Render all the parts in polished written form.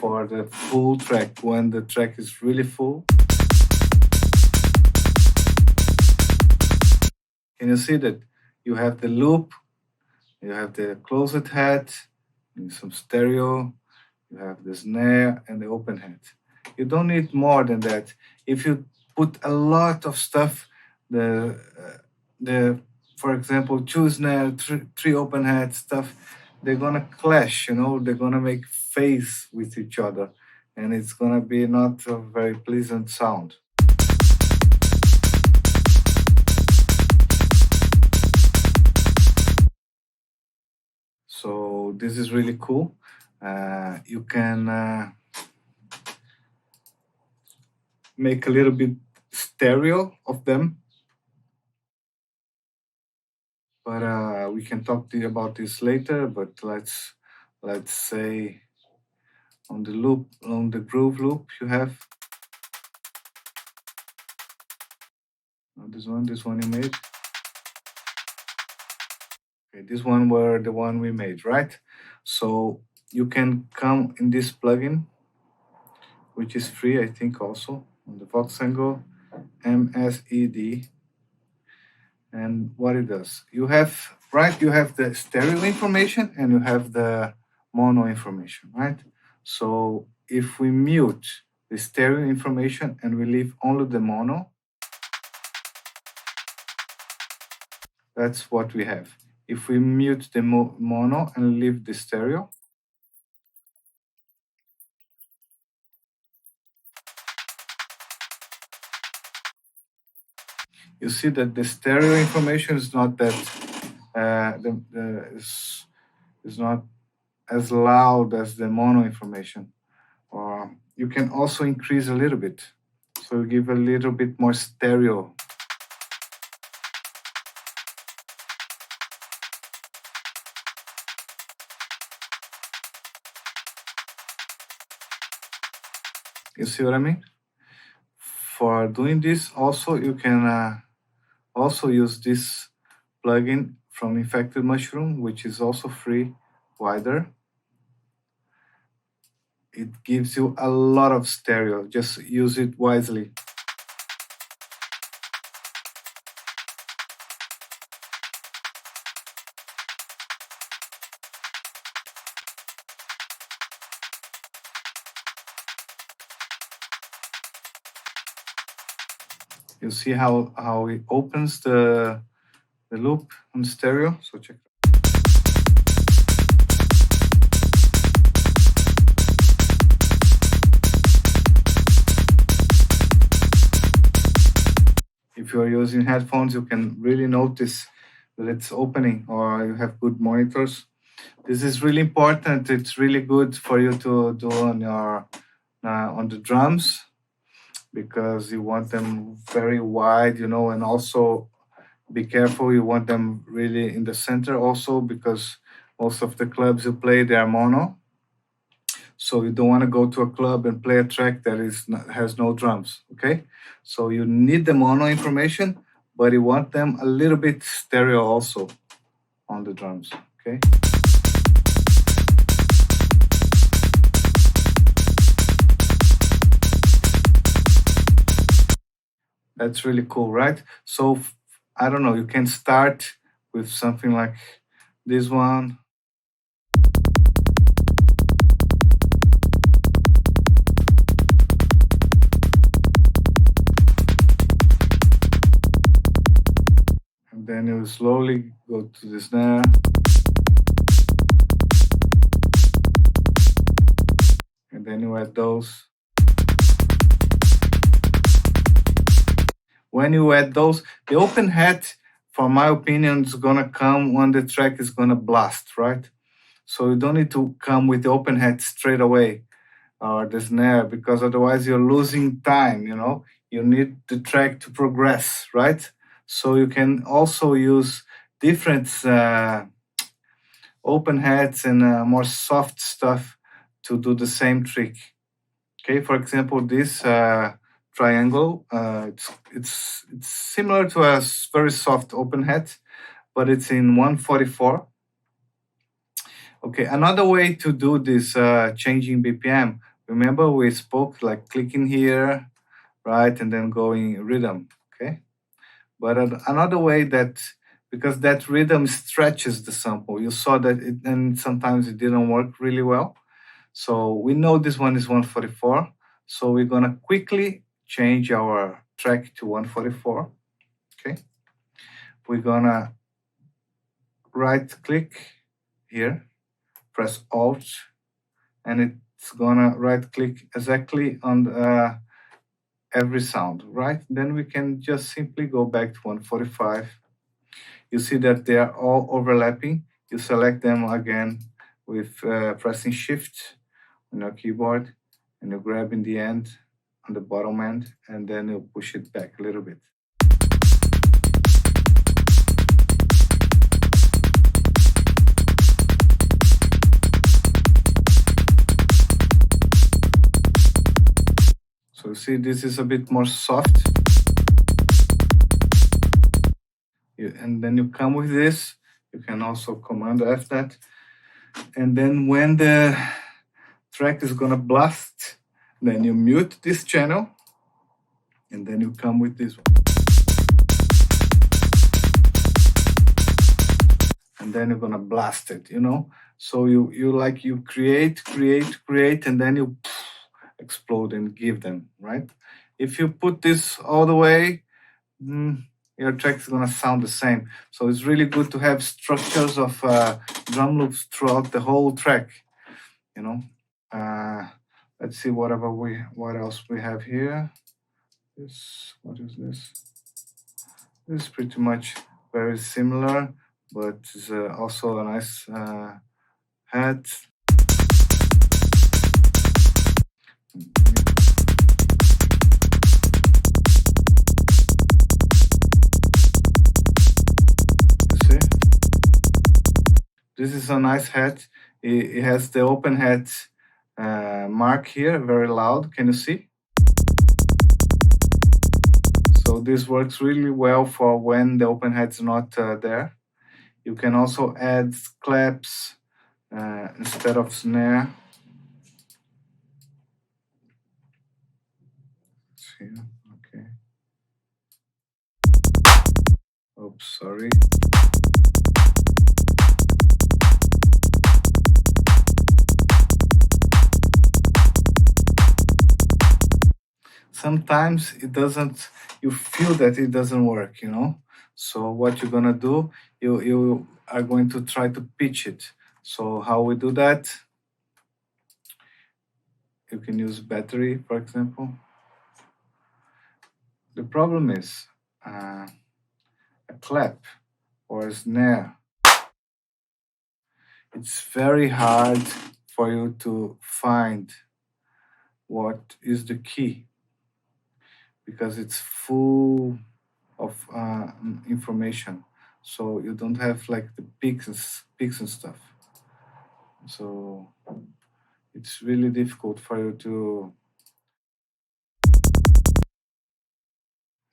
for the full track, when the track is really full. Can you see that you have the loop, you have the closed head, some stereo, you have the snare and the open head. You don't need more than that. If you put a lot of stuff, the for example, two snare, three open head stuff, they're gonna clash. They're gonna make phase with each other, and it's gonna be not a very pleasant sound. So this is really cool. You can make a little bit stereo of them, but we can talk to you about this later. But let's say on the loop, on the groove loop, you have this one you made. Okay, this one were the one we made, right? So you can come in this plugin, which is free, I think, also on the Voxengo MSED. And what it does, you have the stereo information and you have the mono information, right? So if we mute the stereo information and we leave only the mono, that's what we have. If we mute the mono and leave the stereo, you see that the stereo information is not that is not as loud as the mono information. Or you can also increase a little bit, so you give a little bit more stereo. You see what I mean? For doing this, also you can also use this plugin from Infected Mushroom, which is also free, Wider. It gives you a lot of stereo. Just use it wisely. You see how it opens the loop on stereo? So check. If you are using headphones, you can really notice that it's opening, or you have good monitors. This is really important. It's really good for you to do on the drums, because you want them very wide, and also be careful. You want them really in the center also, because most of the clubs you play, they are mono. So you don't want to go to a club and play a track that has no drums, okay? So you need the mono information, but you want them a little bit stereo also on the drums, okay? That's really cool, right? So I don't know, you can start with something like this one. And then you slowly go to the snare. And then you add those. When you add those, the open head, for my opinion, is gonna come when the track is gonna blast, right? So you don't need to come with the open head straight away, or the snare, because otherwise you're losing time, You need the track to progress, right? So you can also use different open heads and more soft stuff to do the same trick. Okay, for example, this triangle, it's similar to a very soft open head, but it's in 144. Okay, another way to do this changing BPM Remember we spoke like clicking here, right, and then going rhythm, okay? But another way that, because that rhythm stretches the sample, you saw that it, and sometimes it didn't work really well. So we know this one is 144. So we're gonna quickly change our track to 144, okay? We're gonna right click here, press Alt, and it's gonna right click exactly on every sound, right? Then we can just simply go back to 145. You see that they are all overlapping. You select them again with pressing Shift on your keyboard, and you grab in the end, on the bottom end, and then you push it back a little bit. So you see this is a bit more soft. And then you come with this. You can also Command F that. And then when the track is gonna blast, then you mute this channel, and then you come with this one. And then you're gonna blast it, you know? So you create, and then you explode and give them, right? If you put this all the way, your track is gonna sound the same. So it's really good to have structures of drum loops throughout the whole track, you know? Let's see what else we have here. What is this? This is pretty much very similar, but it's also a nice hat. See? This is a nice hat. It has the open hat mark here, very loud. Can you see? So this works really well for when the open hat's not there. You can also add claps instead of snare. Here, okay. Oops, sorry. Sometimes it doesn't, you feel that it doesn't work, you know? So what you're gonna do, you are going to try to pitch it. So how we do that? You can use battery, for example. The problem is a clap or a snare. It's very hard for you to find what is the key because it's full of information. So you don't have like the peaks and stuff. So it's really difficult for you to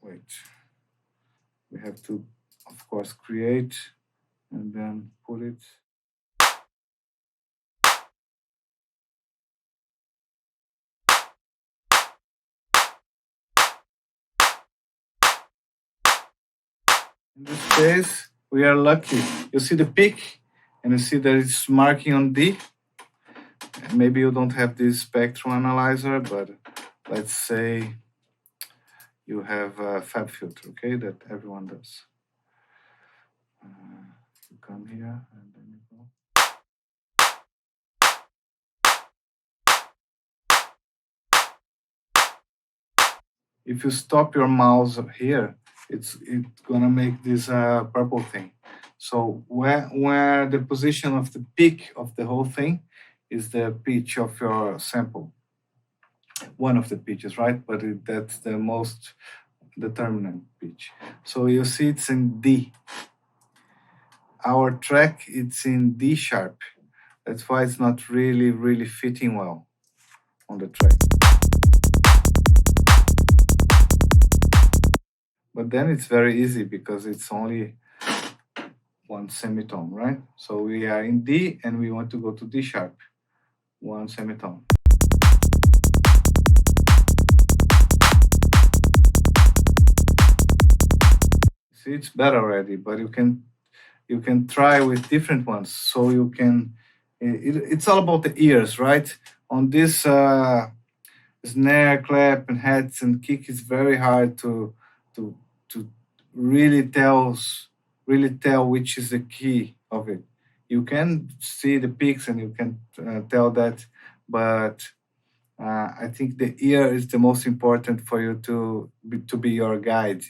wait. We have to, of course, create and then put it. In this case, we are lucky. You see the peak, and you see that it's marking on D. Maybe you don't have this spectrum analyzer, but let's say you have a FabFilter, okay, that everyone does. You come here, and then you go. If you stop your mouse here, it's gonna make this purple thing. So where the position of the peak of the whole thing is the pitch of your sample. One of the pitches, right? But that's the most determinant pitch. So you see it's in D. Our track, it's in D sharp. That's why it's not really fitting well on the track. But then it's very easy because it's only one semitone, right? So we are in D and we want to go to D sharp, one semitone. See, it's better already, but you can try with different ones. So it's all about the ears, right? On this snare, clap, and hats and kick, it's very hard to to really tell which is the key of it. You can see the peaks and you can tell that, but I think the ear is the most important for you to be your guide.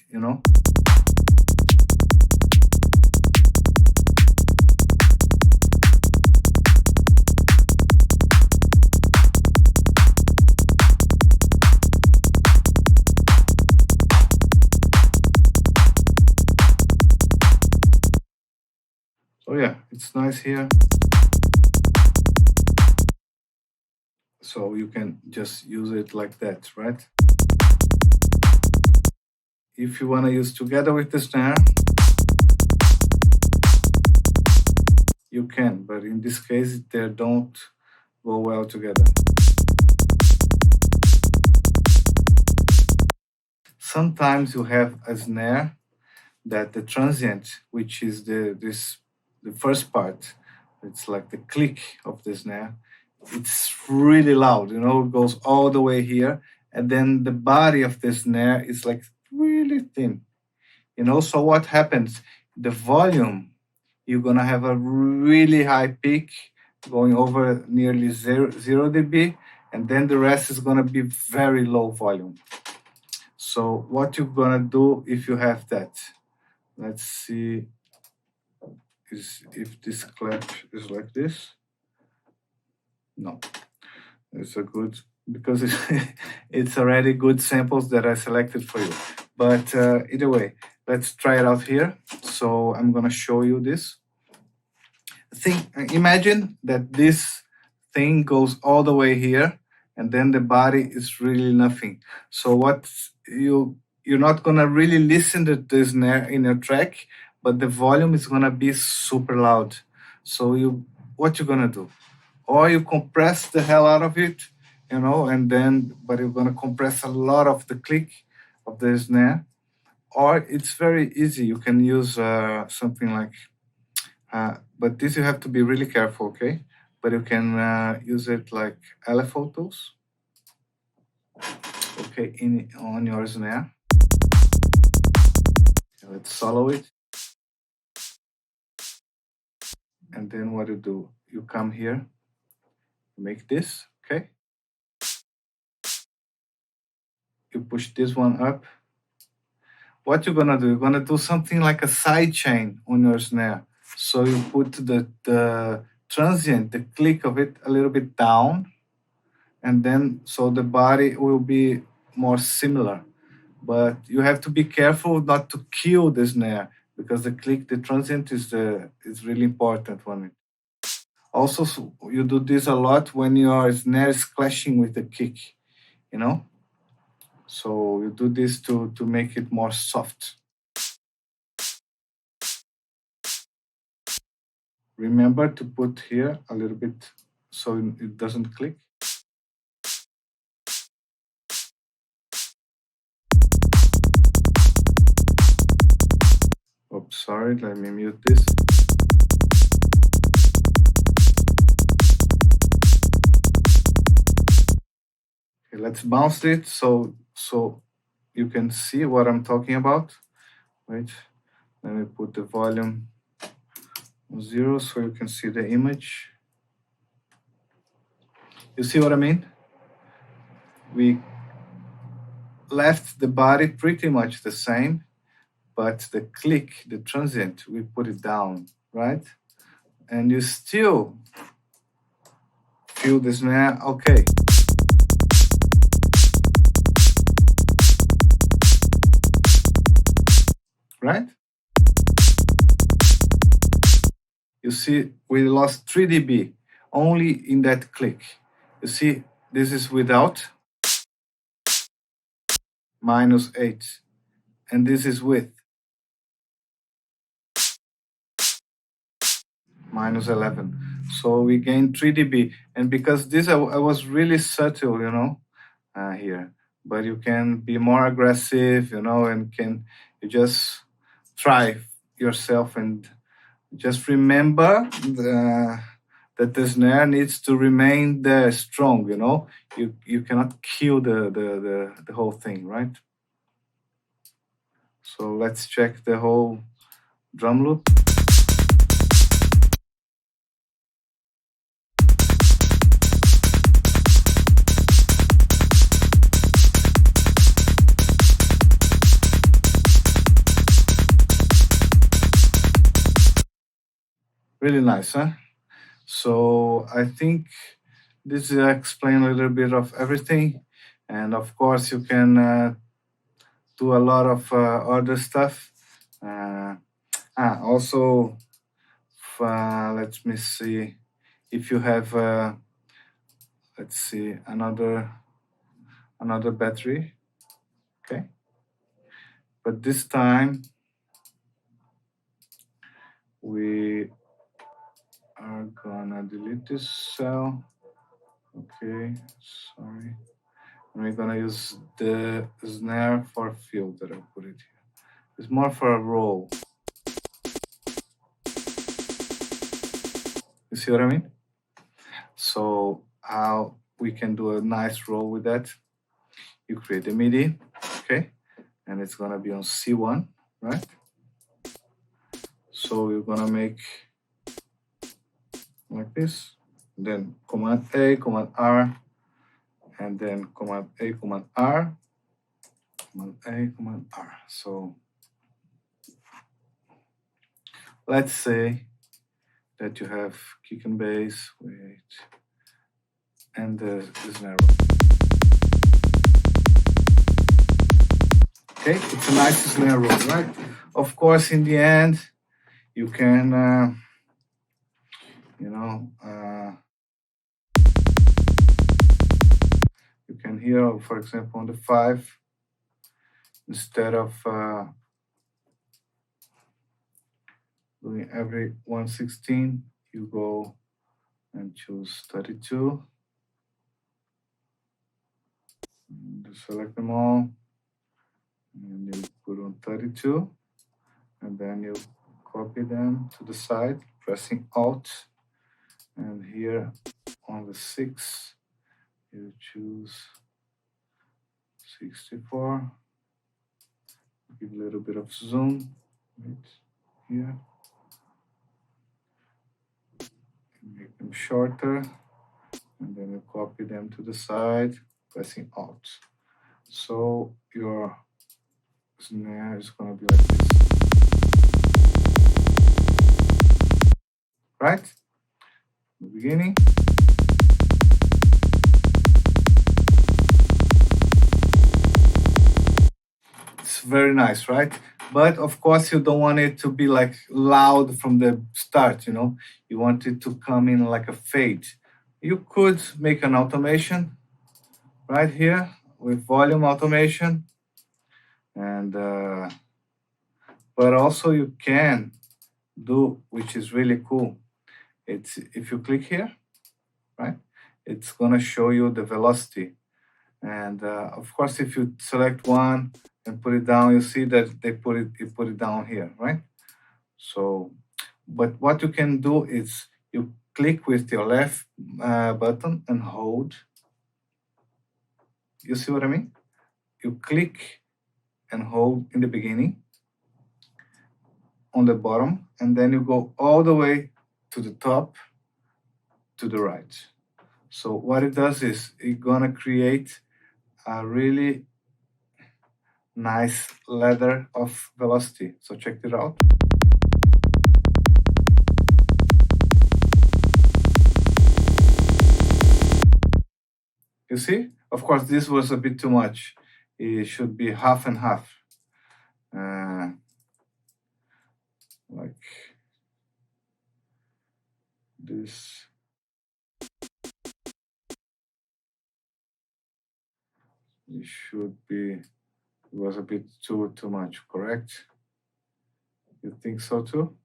So yeah, it's nice here. So you can just use it like that, right? If you want to use together with the snare, you can, but in this case, they don't go well together. Sometimes you have a snare that the transient, which is the first part, it's like the click of the snare. It's really loud, it goes all the way here, and then the body of the snare is like really thin. So what happens? The volume, you're gonna have a really high peak going over nearly zero dB, and then the rest is gonna be very low volume. So what you're gonna do if you have that? Let's see if this clap is like this. No, it's a good, because it's already good samples that I selected for you. But either way, let's try it out here. So I'm gonna show you this. Imagine that this thing goes all the way here, and then the body is really nothing. So what you're not gonna really listen to this in your track, but the volume is gonna be super loud. So what you're gonna do? Or you compress the hell out of it, but you're gonna compress a lot of the click of the snare. Or it's very easy. You can use something like, but this you have to be really careful, okay? But you can use it like LFO tools, okay, on your snare. Let's solo it. And then what you do, you come here, make this, okay? You push this one up. What you're gonna do, you're gonna do something like a side chain on your snare. So you put the transient, the click of it a little bit down, and then so the body will be more similar. But you have to be careful not to kill the snare, because the transient is really important for it. Also, you do this a lot when your snare is clashing with the kick, you know. So you do this to make it more soft. Remember to put here a little bit so it doesn't click. Oops, sorry, let me mute this. Okay, let's bounce it so you can see what I'm talking about. Wait, let me put the volume on 0 so you can see the image. You see what I mean? We left the body pretty much the same, but the click, the transient, we put it down, right? And you still feel the snare, okay. Right? You see, we lost 3 dB only in that click. You see, this is without, -8, and this is with, -11. So we gained 3 dB, and because this I was really subtle, here. But you can be more aggressive, and you just try yourself and just remember that the snare needs to remain there strong. You cannot kill the whole thing, right? So let's check the whole drum loop. Really nice, huh? So I think this explains a little bit of everything, and of course you can do a lot of other stuff. Also, let me see if you have. Let's see another battery. Okay, but this time we are gonna delete this cell. Okay, sorry. And we're gonna use the snare for field that I put it here. It's more for a roll. You see what I mean? So how we can do a nice roll with that? You create a MIDI, okay, and it's gonna be on C1, right? So we're gonna make like this, then Command A, Command R, and then Command A, Command R, Command A, Command R. So let's say that you have kick and bass, wait, and the snare. Okay, it's a nice snare roll, right? Of course, in the end, you can, you can hear, for example, on the 5, instead of doing every 1/16, you go and choose 32. And select them all, and you put on 32, and then you copy them to the side, pressing Alt, and here on the 6, you choose 64. Give a little bit of zoom right here. Make them shorter, and then you copy them to the side, pressing Alt. So your snare is going to be like this, right? In the beginning. It's very nice, right? But of course, you don't want it to be like loud from the start, You want it to come in like a fade. You could make an automation right here with volume automation. And but also you can do, which is really cool. It's if you click here, right? It's gonna show you the velocity. And of course, if you select one and put it down, you see that you put it down here, right? So, but what you can do is you click with your left button and hold. You see what I mean? You click and hold in the beginning, on the bottom, and then you go all the way to the top, to the right. So what it does is it's gonna create a really nice ladder of velocity. So check it out. You see? Of course, this was a bit too much. It should be half and half. Like this. It should be, it was a bit too much, correct? You think so too?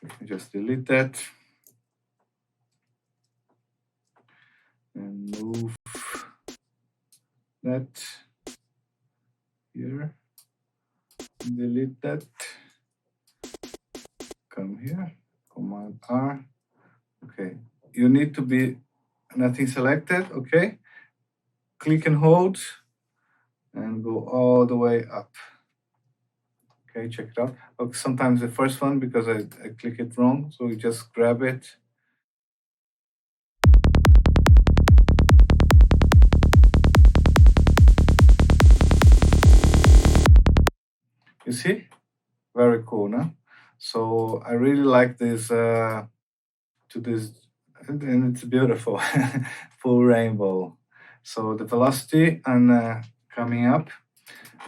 You can just delete that and move that here. delete that. Come here, Command R. Okay, you need to be nothing selected. Okay, click and hold and go all the way up. Okay, check it out. Okay, sometimes the first one, because I click it wrong, so you just grab it. You see? Very cool, no? So I really like this to this, and it's beautiful, full rainbow. So the velocity and coming up,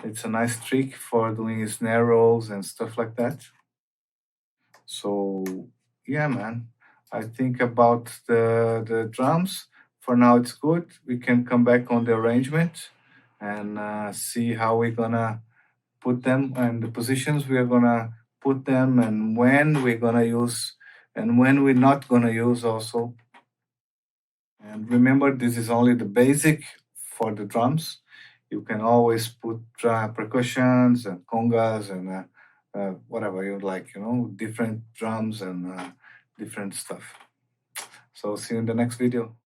it's a nice trick for doing snare rolls and stuff like that. So yeah, man, I think about the drums. For now, it's good. We can come back on the arrangement and see how we're gonna put them and the positions we are gonna put them and when we're gonna use and when we're not gonna use also. And remember, this is only the basic for the drums. You can always put percussions and congas and whatever you like, different drums and different stuff. So see you in the next video.